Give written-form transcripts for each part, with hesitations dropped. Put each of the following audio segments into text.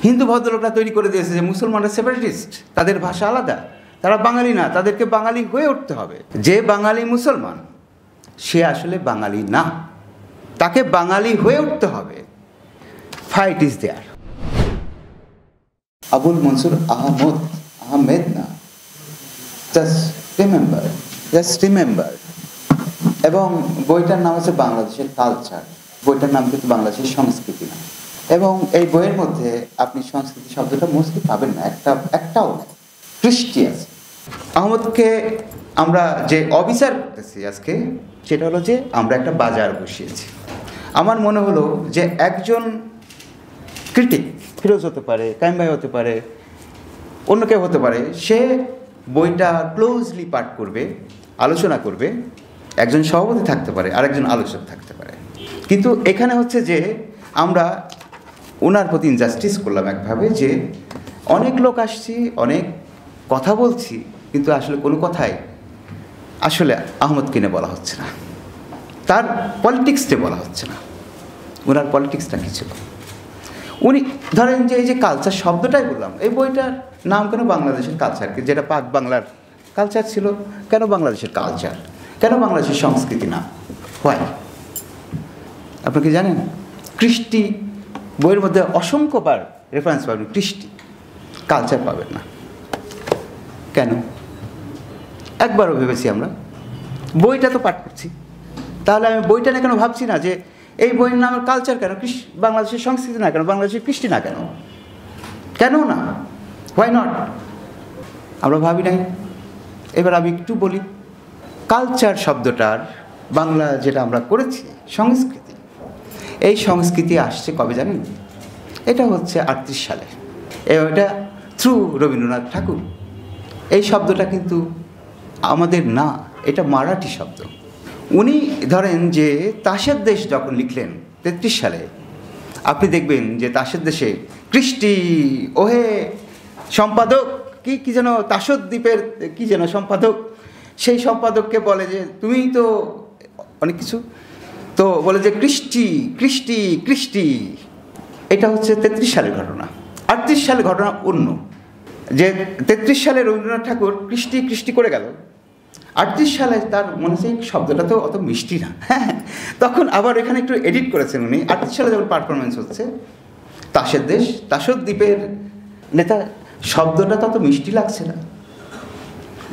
হিন্দু ভদ্রলোকরা তৈরি করে দিয়েছে যে মুসলমানরা সেপারেটিস্ট, তাদের ভাষা আলাদা, তারা বাঙালি না, তাদেরকে বাঙালি হয়ে উঠতে হবে। যে বাঙালি মুসলমান সে আসলে বাঙালি না, তাকে বাঙালি হয়ে উঠতে হবে। Fight is there. Abul Mansur Ahmed না, জাস্ট রিমেম্বার। এবং বইটার নাম হচ্ছে বাংলাদেশের কালচার। বইটার নাম কিন্তু বাংলাদেশের সংস্কৃতি না। এবং এই বইয়ের মধ্যে আপনি সংস্কৃতি শব্দটা মোস্টলি পাবেন না, একটাও না। কৃষ্টি আছে। আহমদকে আমরা যে অবিচার করতেছি আজকে, সেটা হলো যে আমরা একটা বাজার বসিয়েছি। আমার মনে হলো যে একজন ক্রিটিক, ফিরোজ হতে পারে, কাইম ভাই হতে পারে, অন্য কেউ হতে পারে, সে বইটা ক্লোজলি পাঠ করবে, আলোচনা করবে। একজন সভাপতি থাকতে পারে, আরেকজন আলোচক থাকতে পারে। কিন্তু এখানে হচ্ছে যে আমরা ওনার প্রতি ইনজাস্টিস করলাম একভাবে, যে অনেক লোক আসছি, অনেক কথা বলছি, কিন্তু আসলে কোনো কথাই আসলে আহমদকে নিয়ে বলা হচ্ছে না, তার পলিটিক্সটা বলা হচ্ছে না। ওনার পলিটিক্সটা কী ছিল? উনি ধরেন যে এই যে কালচার শব্দটাই বললাম, এই বইটার নাম কেন বাংলাদেশের কালচারকে, যেটা পাক বাংলার কালচার ছিল, কেন বাংলাদেশের কালচার, কেন বাংলাদেশের সংস্কৃতি না? হয় আপনি কি জানেন? কৃষ্টি বইয়ের মধ্যে অসংখ্যবার রেফারেন্স পাবেন, কৃষ্টি, কালচার পাবেন না। কেন? একবারও ভেবেছি আমরা, বইটা তো পাঠ করছি, তাহলে আমি বইটা না কেন ভাবছি না যে এই বইয়ের নাম কালচার কেন, বাংলাদেশের সংস্কৃতি না কেন, বাংলাদেশের কৃষ্টি না কেন? কেন না? Why not? আমরা ভাবি নাই। এবার আমি একটু বলি, কালচার শব্দটার বাংলা যেটা আমরা করেছি সংস্কৃতি, এই সংস্কৃতি আসছে কবে জানেন? এটা হচ্ছে 38 সালে, এটা থ্রু রবীন্দ্রনাথ ঠাকুর। এই শব্দটা কিন্তু আমাদের না, এটা মারাঠি শব্দ। উনি ধরেন যে তাসের দেশ যখন লিখলেন 33 সালে, আপনি দেখবেন যে তাসের দেশে কৃষ্টি ওহে সম্পাদক কি যেন, তাসর দ্বীপের কি যেন সম্পাদক, সেই সম্পাদককে বলে যে তুমি তো অনেক কিছু, তো বলে যে কৃষ্টি কৃষ্টি কৃষ্টি। এটা হচ্ছে 33 সালের ঘটনা। 38 সালের ঘটনা অন্য, যে 33 সালে রবীন্দ্রনাথ ঠাকুর কৃষ্টি কৃষ্টি করে গেল, 38 সালে তার মনে হচ্ছে এই শব্দটা তো অত মিষ্টি না। হ্যাঁ, তখন আবার এখানে একটু এডিট করেছেন উনি। 38 সালে যখন পারফরমেন্স হচ্ছে তাসের দেশ, তাসর দ্বীপের নেতা, শব্দটা তত মিষ্টি লাগছে না।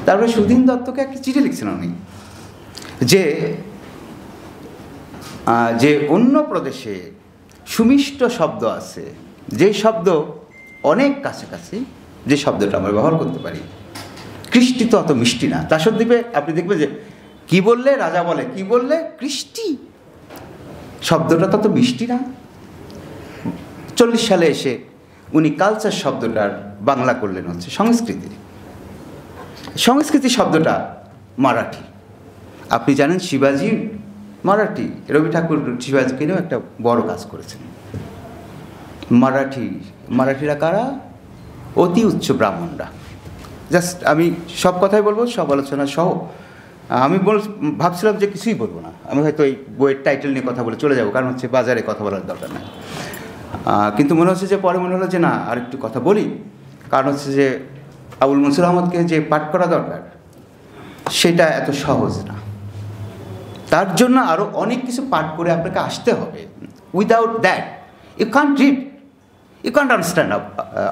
তারপরে সুধীন দত্তকে একটা চিঠি লিখছেন উনি, যে অন্য প্রদেশে সুমিষ্ট শব্দ আছে, যে শব্দ অনেক কাছাকাছি, যে শব্দটা আমরা ব্যবহার করতে পারি। কৃষ্টি তো অত মিষ্টি না। তাসর দ্বীপে আপনি দেখবেন যে কি বললে রাজা বলে, কি বললে কৃষ্টি, শব্দটা তত মিষ্টি না। 40 সালে এসে উনি কালচার শব্দটার বাংলা করলেন হচ্ছে সংস্কৃতি। সংস্কৃতি শব্দটা মারাঠি। আপনি জানেন শিবাজি মারাঠি, রবি ঠাকুর শিবাজিকে নিয়েও একটা বড় কাজ করেছেন। মারাঠিরা কারা? অতি উচ্চ ব্রাহ্মণরা। জাস্ট আমি সব কথাই বলবো, সব আলোচনা সহ। আমি ভাবছিলাম যে কিছুই বলবো না, আমি হয়তো এই বইয়ের টাইটেল নিয়ে কথা বলে চলে যাবো, কারণ হচ্ছে বাজারে কথা বলার দরকার নাই। কিন্তু মনে হচ্ছে যে পরে মনে হলো যে না, আর একটু কথা বলি, কারণ হচ্ছে যে আবুল মনসুর আহমদকে যে পাঠ করা দরকার সেটা এত সহজ না। তার জন্য আরও অনেক কিছু পাঠ করে আপনাকে আসতে হবে। Without that you can't read, you can't understand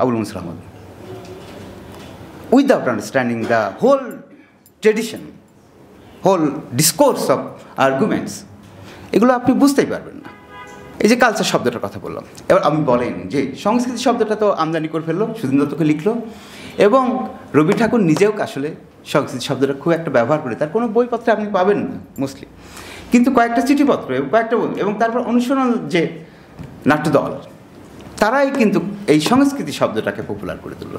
Abul Mansur Ahmad. Without understanding the whole tradition, whole discourse of arguments, এগুলো আপনি বুঝতেই পারবেন না। এই যে কালচার শব্দটার কথা বললাম, এবার আমি বলেন যে সংস্কৃতি শব্দটা তো আমদানি করে ফেললো, সুধীন দত্তকে লিখলো, এবং রবি ঠাকুর নিজেও আসলে সংস্কৃতি শব্দটা খুব একটা ব্যবহার করে, তার কোনো বইপত্রে আপনি পাবেন না মোস্টলি, কিন্তু কয়েকটা চিঠিপত্র কয়েকটা বই, এবং তারপর অনুসরণ যে নাট্যদল, তারাই কিন্তু এই সংস্কৃতি শব্দটাকে পপুলার করে তুলল।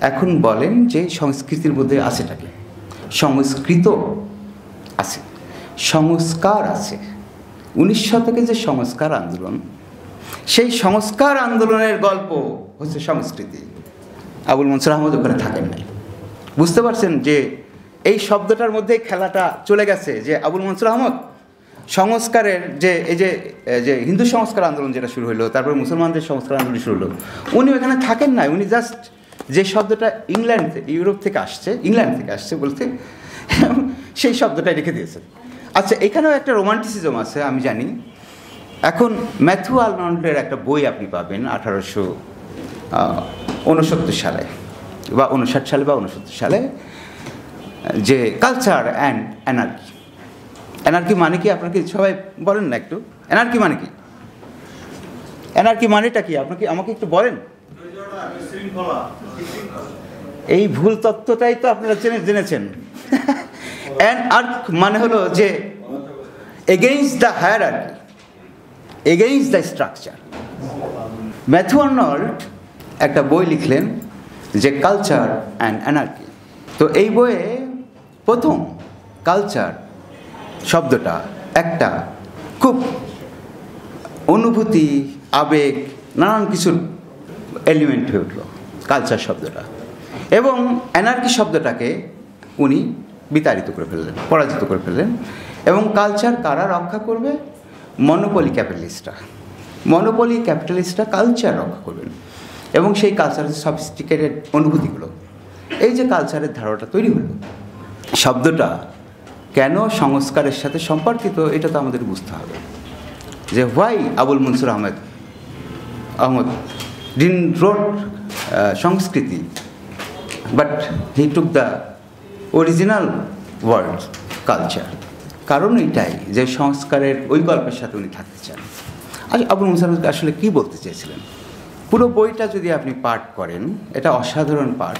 এখন বলেন যে সংস্কৃতির মধ্যে আছেটাকে, সংস্কৃত আছে, সংস্কার আছে। 19 শতকে যে সংস্কার আন্দোলন, সেই সংস্কার আন্দোলনের গল্প হচ্ছে সংস্কৃতি। আবুল মনসুর আহমদ ওখানে থাকেন নাই। বুঝতে পারছেন যে এই শব্দটার মধ্যে খেলাটা চলে গেছে, যে আবুল মনসুর আহমদ সংস্কারের যে এই যে যে হিন্দু সংস্কার আন্দোলন যেটা শুরু হলো, তারপরে মুসলমানদের সংস্কার আন্দোলন শুরু হলো, উনি ওখানে থাকেন না, উনি জাস্ট যে শব্দটা ইউরোপ থেকে আসছে, ইংল্যান্ড থেকে আসছে বলতে সেই শব্দটাই রেখে দিয়েছেন। আচ্ছা, এখানেও একটা রোমান্টিসিজম আছে আমি জানি। এখন ম্যাথু আর্নল্ডের একটা বই আপনি পাবেন 1869 সালে বা 59 সালে বা 69 সালে, যে কালচার অ্যান্ড অ্যানার্কি। অ্যানার্কি মানে কি আপনাকে সবাই বলেন না একটু? অ্যানার্কি মানে কি? অ্যানার্কি মানেটা কি আপনাকে আমাকে একটু বলেন। এই ভুল তত্ত্বটাই তো আপনারা জেনেছেন। অ্যানার্ক মানে হলো যে against the hierarchy, against the structure. Matthew Arnold একটা বই লিখলেন যে কালচার অ্যান্ড অ্যানার্কি। তো এই বইয়ে প্রথম কালচার শব্দটা একটা খুব অনুভূতি, আবেগ, নানান কিছুর এলিমেন্ট হয়ে উঠল কালচার শব্দটা, এবং অ্যানার্কি শব্দটাকে উনি বিতাড়িত করে ফেললেন, পরাজিত করে ফেললেন। এবং কালচার কারা রক্ষা করবে? মনোপলি ক্যাপিটালিস্টরা। মনোপলি ক্যাপিটালিস্টরা কালচার রক্ষা করবেন, এবং সেই কালচারের সফিস্টিকেটেড অনুভূতিগুলো, এই যে কালচারের ধারণাটা তৈরি হলো, শব্দটা কেন সংস্কারের সাথে সম্পর্কিত এটা তো আমাদের বুঝতে হবে। যে why Abul Mansur Ahmad didn't wrote সংস্কৃতি, but he took the original word culture. কারণ এটাই যে সংস্কারের ওই গল্পের সাথে উনি থাকতে চান। আচ্ছা, আবুল মনসুর আহমদ আসলে কী বলতে চেয়েছিলেন? পুরো বইটা যদি আপনি পাঠ করেন, এটা অসাধারণ পাঠ,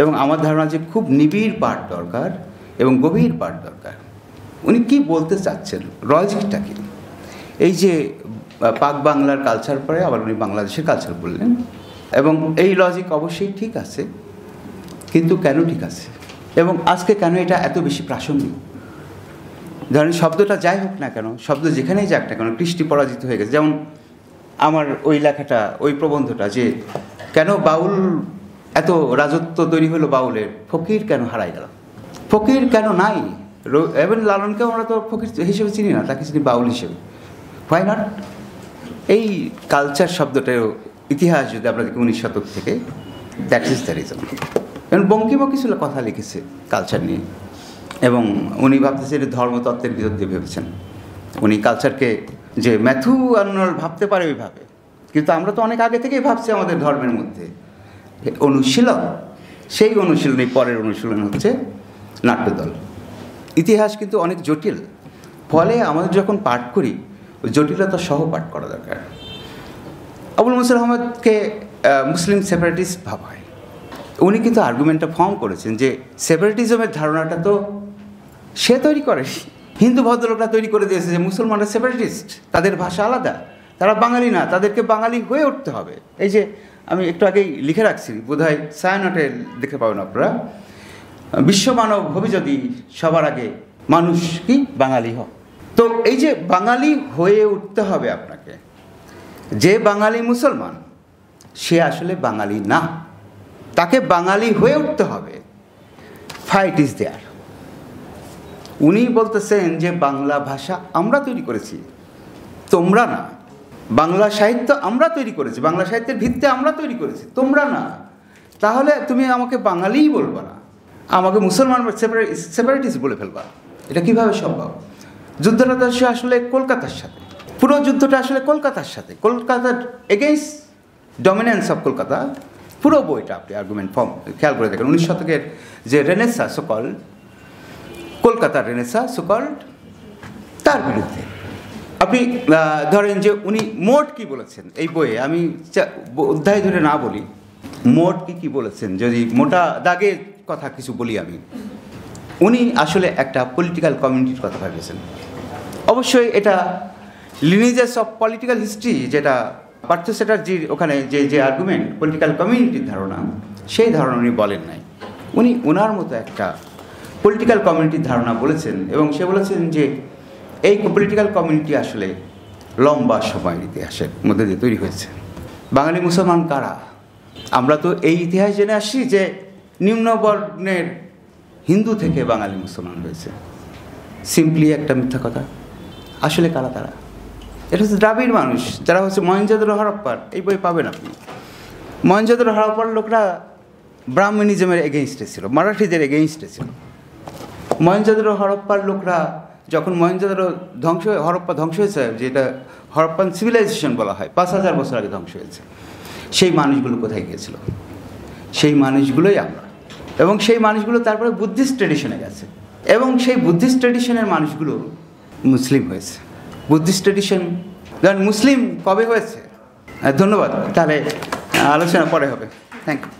এবং আমার ধারণা যে খুব নিবিড় পাঠ দরকার এবং গভীর পাঠ দরকার। উনি কি বলতে চাচ্ছেন, লজিকটা কি? এই যে পাক বাংলার কালচার পরে আবার উনি বাংলাদেশের কালচার বললেন, এবং এই লজিক অবশ্যই ঠিক আছে, কিন্তু কেন ঠিক আছে এবং আজকে কেন এটা এত বেশি প্রাসঙ্গিক? ধরেন শব্দটা যাই হোক না কেন, শব্দ যেখানেই যাক না কেন, কৃষ্টি পরাজিত হয়ে গেছে। যেমন আমার ওই লেখাটা, ওই প্রবন্ধটা, যে কেন বাউল এত রাজত্ব তৈরি হলো বাউলের, ফকির কেন হারাই গেল, ফকির কেন নাই? এবং লালনকেও আমরা তো ফকির হিসেবে চিনি না, তাকে চিনি বাউল হিসেবে। Why not? এই কালচার শব্দটার ইতিহাস যদি আমরা দেখি 19 শতক থেকে, দ্যাট ইজ দ্য রিজন। কারণ বঙ্কিমও কিছু কথা লিখেছে কালচার নিয়ে, এবং উনি ভাবতেছে এটা ধর্মতত্ত্বের বিরুদ্ধে ভেবেছেন। উনি কালচারকে যে ম্যাথু আর্নল্ড ভাবতে পারে ওইভাবে, কিন্তু আমরা তো অনেক আগে থেকেই ভাবছি আমাদের ধর্মের মধ্যে অনুশীলন। সেই অনুশীলনই পরের অনুশীলন হচ্ছে নাট্যদল। ইতিহাস কিন্তু অনেক জটিল, ফলে আমাদের যখন পাঠ করি ওই জটিলতা সহ পাঠ করা দরকার। আবুল মনসুর আহমদকে মুসলিম সেপারেটিস্ট ভাবা হয়। উনি কিন্তু আর্গুমেন্টটা ফর্ম করেছেন যে সেপারেটিজমের ধারণাটা তো সে তৈরি করে, হিন্দু ভদ্রলোকরা তৈরি করে দিয়েছে যে মুসলমানরা সেপারেটিস্ট, তাদের ভাষা আলাদা, তারা বাঙালি না, তাদেরকে বাঙালি হয়ে উঠতে হবে। এই যে আমি একটু আগেই লিখে রাখছি, বোধহয় ছায়ানটে দেখতে পাবেন আপনারা, বিশ্ব মানব হবি যদি সবার আগে মানুষ কি বাঙালি হয়। তো এই যে বাঙালি হয়ে উঠতে হবে আপনাকে, যে বাঙালি মুসলমান সে আসলে বাঙালি না, তাকে বাঙালি হয়ে উঠতে হবে। Fight is there. উনি বলতেছেন যে বাংলা ভাষা আমরা তৈরি করেছি, তোমরা না। বাংলা সাহিত্য আমরা তৈরি করেছি, বাংলা সাহিত্যের ভিত্তি আমরা তৈরি করেছি, তোমরা না। তাহলে তুমি আমাকে বাঙালিই বলবা না, আমাকে মুসলমান সেপারেটিস্ট বলে ফেলবা। এটা কীভাবে সম্ভব? যুদ্ধটা তো আসলে কলকাতার সাথে, পুরো যুদ্ধটা আসলে কলকাতার সাথে, কলকাতার এগেইনস্ট ডমিনেন্স অফ কলকাতা। পুরো বইটা আপনি আর্গুমেন্ট ফর্ম খেয়াল করে দেখেন। 19 শতকের যে রেনেসা সোকল্ড, কলকাতার রেনেসা সোকল্ড, তার বিরুদ্ধে আপনি ধরেন যে উনি মোট কি বলেছেন এই বইয়ে, আমি অধ্যায় ধরে না বলি, মোট কি বলেছেন, যদি মোটা দাগের কথা কিছু বলি আমি, উনি আসলে একটা পলিটিক্যাল কমিউনিটির কথা ভেবেছেন। অবশ্যই এটা লিনিজেস অফ পলিটিক্যাল হিস্ট্রি, যেটা পার্থ চ্যাটার্জির ওখানে যে আর্গুমেন্ট পলিটিক্যাল কমিউনিটির ধারণা, সেই ধারণা উনি বলেন নাই। উনি ওনার মতো একটা পলিটিক্যাল কমিউনিটির ধারণা বলেছেন, এবং সে বলেছেন যে এই পলিটিক্যাল কমিউনিটি আসলে লম্বা সময়ের ইতিহাসের মধ্যে দিয়ে তৈরি হয়েছে। বাঙালি মুসলমান কারা? আমরা তো এই ইতিহাস জেনে আসছি যে আসলে কারা তারা? এটা হচ্ছে দ্রাবিড় মানুষ, যারা হচ্ছে মহেঞ্জোদারো হরপ্পার। এই বই পাবেন আপনি। মহেঞ্জোদারো হরপ্পার লোকরা ব্রাহ্মণিজমের এগেইনস্টে ছিল, মারাঠিদের এগেইনস্টে ছিল। মহেঞ্জোদারো হরপ্পার লোকরা যখন মহেঞ্জোদারো হরপ্পা ধ্বংস হয়েছে, যেটা হরপ্পান সিভিলাইজেশন বলা হয়, 5000 বছর আগে ধ্বংস হয়েছে, সেই মানুষগুলো কোথায় গিয়েছিল? সেই মানুষগুলোই আমরা। এবং সেই মানুষগুলো তারপরে বুদ্ধিস্ট ট্রেডিশনে গেছে, এবং সেই বুদ্ধিস্ট ট্রেডিশনের মানুষগুলো মুসলিম হয়েছে। বুদ্ধিস্ট ট্রেডিশন মুসলিম কবে হয়েছে? ধন্যবাদ। তাহলে আলোচনা পরে হবে। Thank you.